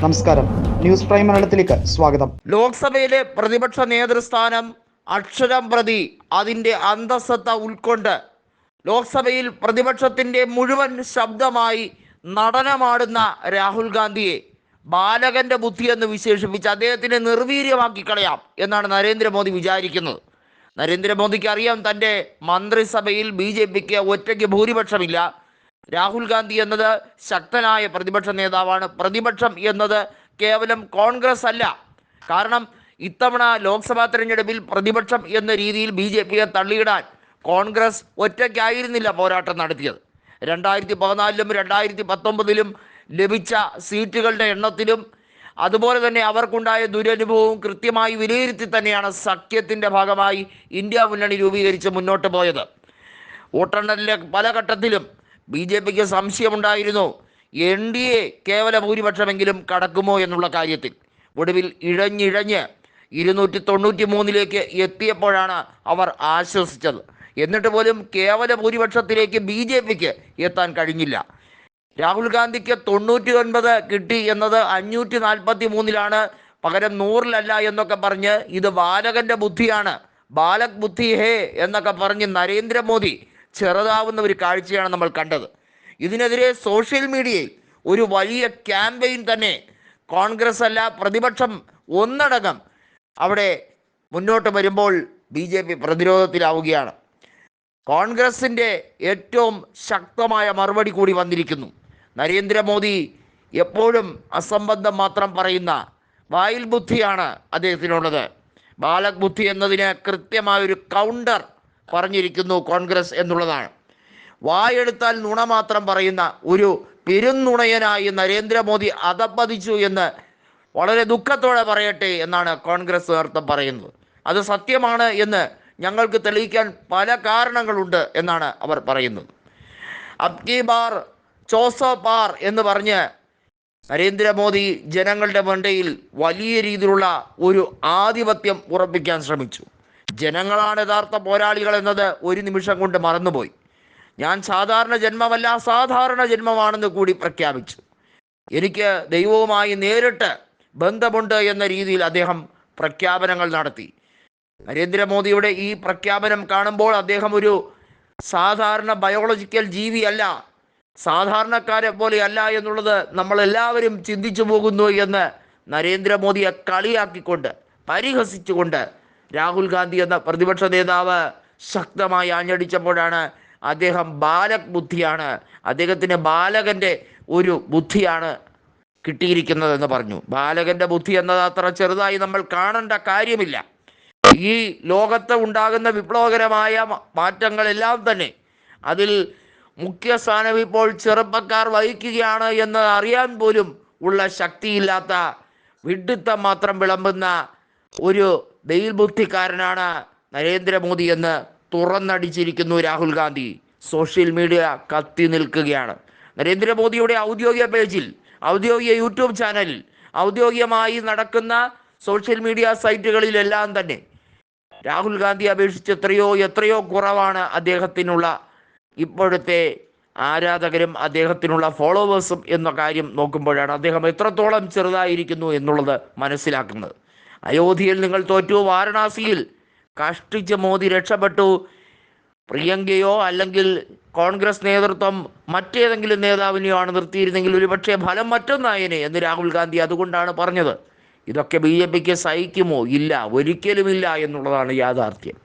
നമസ്കാരം, news prime മലയാളത്തിലേക്ക് സ്വാഗതം. ലോക്സഭയിലെ പ്രതിപക്ഷ നേതൃസ്ഥാനം അക്ഷരം പ്രതി അതിൻ്റെ അന്തസ്സത്ത ഉൾക്കൊണ്ട് ലോക്സഭയിൽ പ്രതിപക്ഷത്തിൻ്റെ മുഴുവൻ ശബ്ദമായി നടനമാടുന്ന രാഹുൽ ഗാന്ധിയെ ബാലകൻ്റെ ബുദ്ധിയെന്ന് വിശേഷിപ്പിച്ച് അദ്ദേഹത്തിനെ നിർവീര്യമാക്കി കളയാം എന്നാണ് നരേന്ദ്രമോദി വിചാരിക്കുന്നത്. നരേന്ദ്രമോദിക്ക് അറിയാം, തൻ്റെ മന്ത്രിസഭയിൽ BJPക്ക് ഒറ്റയ്ക്ക് ഭൂരിപക്ഷമില്ല. രാഹുൽ ഗാന്ധി എന്നത് ശക്തനായ പ്രതിപക്ഷ നേതാവാണ്. പ്രതിപക്ഷം എന്നത് കേവലം കോൺഗ്രസ് അല്ല. കാരണം ഇത്തവണ ലോക്സഭാ തെരഞ്ഞെടുപ്പിൽ പ്രതിപക്ഷം എന്ന രീതിയിൽ BJPയെ തള്ളിയിടാൻ കോൺഗ്രസ് ഒറ്റയ്ക്കായിരുന്നില്ല പോരാട്ടം നടത്തിയത്. 2014-ലും 2019-ലും ലഭിച്ച സീറ്റുകളുടെ എണ്ണത്തിലും അതുപോലെ തന്നെ അവർക്കുണ്ടായ ദുരനുഭവവും കൃത്യമായി വിലയിരുത്തി തന്നെയാണ് സഖ്യത്തിൻ്റെ ഭാഗമായി ഇന്ത്യ മുന്നണി രൂപീകരിച്ച് മുന്നോട്ട് പോയത്. വോട്ടെണ്ണലിലെ പല ഘട്ടത്തിലും BJPക്ക് സംശയമുണ്ടായിരുന്നു NDA കേവല ഭൂരിപക്ഷമെങ്കിലും കടക്കുമോ എന്നുള്ള കാര്യത്തിൽ. ഒടുവിൽ ഇഴഞ്ഞിഴഞ്ഞ് 293-ലേക്ക് എത്തിയപ്പോഴാണ് അവർ ആശ്വസിച്ചത്. എന്നിട്ട് പോലും കേവല ഭൂരിപക്ഷത്തിലേക്ക് BJPക്ക് എത്താൻ കഴിഞ്ഞില്ല. രാഹുൽ ഗാന്ധിക്ക് 99 കിട്ടി എന്നത് 543-ലാണ്, പകരം 100-ലല്ല എന്നൊക്കെ പറഞ്ഞ് ഇത് ബാലകൻ്റെ ബുദ്ധിയാണ്, ബാലക് ബുദ്ധി ഹേ എന്നൊക്കെ പറഞ്ഞ് നരേന്ദ്രമോദി ചെറുതാവുന്ന ഒരു കാഴ്ചയാണ് നമ്മൾ കണ്ടത്. ഇതിനെതിരെ സോഷ്യൽ മീഡിയയിൽ ഒരു വലിയ ക്യാമ്പയിൻ തന്നെ കോൺഗ്രസ് അല്ല പ്രതിപക്ഷം ഒന്നടങ്കം അവിടെ മുന്നോട്ട് വരുമ്പോൾ BJP പ്രതിരോധത്തിലാവുകയാണ്. കോൺഗ്രസിൻ്റെ ഏറ്റവും ശക്തമായ മറുപടി കൂടി വന്നിരിക്കുന്നു. നരേന്ദ്രമോദി എപ്പോഴും അസംബന്ധം മാത്രം പറയുന്ന വായിൽ ബുദ്ധിയാണ് അദ്ദേഹത്തിനുള്ളത്. ബാലക് ബുദ്ധി എന്നതിന് കൃത്യമായൊരു കൗണ്ടർ പറഞ്ഞിരിക്കുന്നു കോൺഗ്രസ് എന്നുള്ളതാണ്. വായെടുത്താൽ നുണ മാത്രം പറയുന്ന ഒരു പെരുന്നുണയനായി നരേന്ദ്രമോദി അധപ്പതിച്ചു എന്ന് വളരെ ദുഃഖത്തോടെ പറയട്ടെ എന്നാണ് കോൺഗ്രസ് നേതൃത്വം പറയുന്നത്. അത് സത്യമാണ് എന്ന് ഞങ്ങൾക്ക് തെളിയിക്കാൻ പല കാരണങ്ങളുണ്ട് എന്നാണ് അവർ പറയുന്നത്. അബ്കി ബാർ ചോസോ പാർ എന്ന് പറഞ്ഞ് നരേന്ദ്രമോദി ജനങ്ങളുടെ മണ്ടയിൽ വലിയ രീതിയിലുള്ള ഒരു ആധിപത്യം ഉറപ്പിക്കാൻ ശ്രമിച്ചു. ജനങ്ങളാണ് യഥാർത്ഥ പോരാളികൾ എന്നത് ഒരു നിമിഷം കൊണ്ട് മറന്നുപോയി. ഞാൻ സാധാരണ ജന്മമല്ല, അസാധാരണ ജന്മമാണെന്ന് കൂടി പ്രഖ്യാപിച്ചു. എനിക്ക് ദൈവവുമായി നേരിട്ട് ബന്ധമുണ്ട് എന്ന രീതിയിൽ അദ്ദേഹം പ്രഖ്യാപനങ്ങൾ നടത്തി. നരേന്ദ്രമോദിയുടെ ഈ പ്രഖ്യാപനം കാണുമ്പോൾ അദ്ദേഹം ഒരു സാധാരണ ബയോളജിക്കൽ ജീവിയല്ല, സാധാരണക്കാരെ പോലെയല്ല എന്നുള്ളത് നമ്മളെല്ലാവരും ചിന്തിച്ചു പോകുന്നു എന്ന് നരേന്ദ്രമോദിയെ കളിയാക്കിക്കൊണ്ട് പരിഹസിച്ചുകൊണ്ട് രാഹുൽ ഗാന്ധി എന്ന പ്രതിപക്ഷ നേതാവ് ശക്തമായി ആഞ്ഞടിച്ചപ്പോഴാണ് അദ്ദേഹം ബാലക് ബുദ്ധിയാണ്, അദ്ദേഹത്തിന് ബാലകൻ്റെ ഒരു ബുദ്ധിയാണ് കിട്ടിയിരിക്കുന്നതെന്ന് പറഞ്ഞു. ബാലകൻ്റെ ബുദ്ധി എന്നത് അത്ര ചെറുതായി നമ്മൾ കാണേണ്ട കാര്യമില്ല. ഈ ലോകത്ത് ഉണ്ടാകുന്ന വിപ്ലവകരമായ മാറ്റങ്ങളെല്ലാം തന്നെ അതിൽ മുഖ്യ സ്ഥാനം ഇപ്പോൾ ചെറുപ്പക്കാർ വഹിക്കുകയാണ് എന്ന് അറിയാൻ പോലും ഉള്ള ശക്തിയില്ലാത്ത വിഡ്ഢിത്തം മാത്രം വിളമ്പുന്ന ഒരു ബെയിൽ ബുദ്ധിക്കാരനാണ് നരേന്ദ്രമോദി എന്ന് തുറന്നടിച്ചിരിക്കുന്നു രാഹുൽ ഗാന്ധി. സോഷ്യൽ മീഡിയ കത്തി നിൽക്കുകയാണ്. നരേന്ദ്രമോദിയുടെ ഔദ്യോഗിക പേജിൽ, ഔദ്യോഗിക യൂട്യൂബ് ചാനലിൽ, ഔദ്യോഗികമായി നടക്കുന്ന സോഷ്യൽ മീഡിയ സൈറ്റുകളിലെല്ലാം തന്നെ രാഹുൽ ഗാന്ധി അപേക്ഷിച്ച് എത്രയോ കുറവാണ് അദ്ദേഹത്തിനുള്ള ഇപ്പോഴത്തെ ആരാധകരും അദ്ദേഹത്തിനുള്ള ഫോളോവേഴ്സും എന്ന കാര്യം നോക്കുമ്പോഴാണ് അദ്ദേഹം എത്രത്തോളം ചെറുതായിരിക്കുന്നു എന്നുള്ളത് മനസ്സിലാക്കുന്നത്. അയോധ്യയിൽ നിങ്ങൾ തോറ്റു, വാരണാസിയിൽ കഷ്ടിച്ച് മോദി രക്ഷപ്പെട്ടു, പ്രിയങ്കയോ അല്ലെങ്കിൽ കോൺഗ്രസ് നേതൃത്വം മറ്റേതെങ്കിലും നേതാവിനെയോ ആണ് നിർത്തിയിരുന്നെങ്കിൽ ഒരുപക്ഷെ ഫലം മറ്റൊന്നായേനെ എന്ന് രാഹുൽ ഗാന്ധി അതുകൊണ്ടാണ് പറഞ്ഞത്. ഇതൊക്കെ BJPക്ക് സഹിക്കുമോ? ഇല്ല, ഒരിക്കലുമില്ല എന്നുള്ളതാണ് യാഥാർത്ഥ്യം.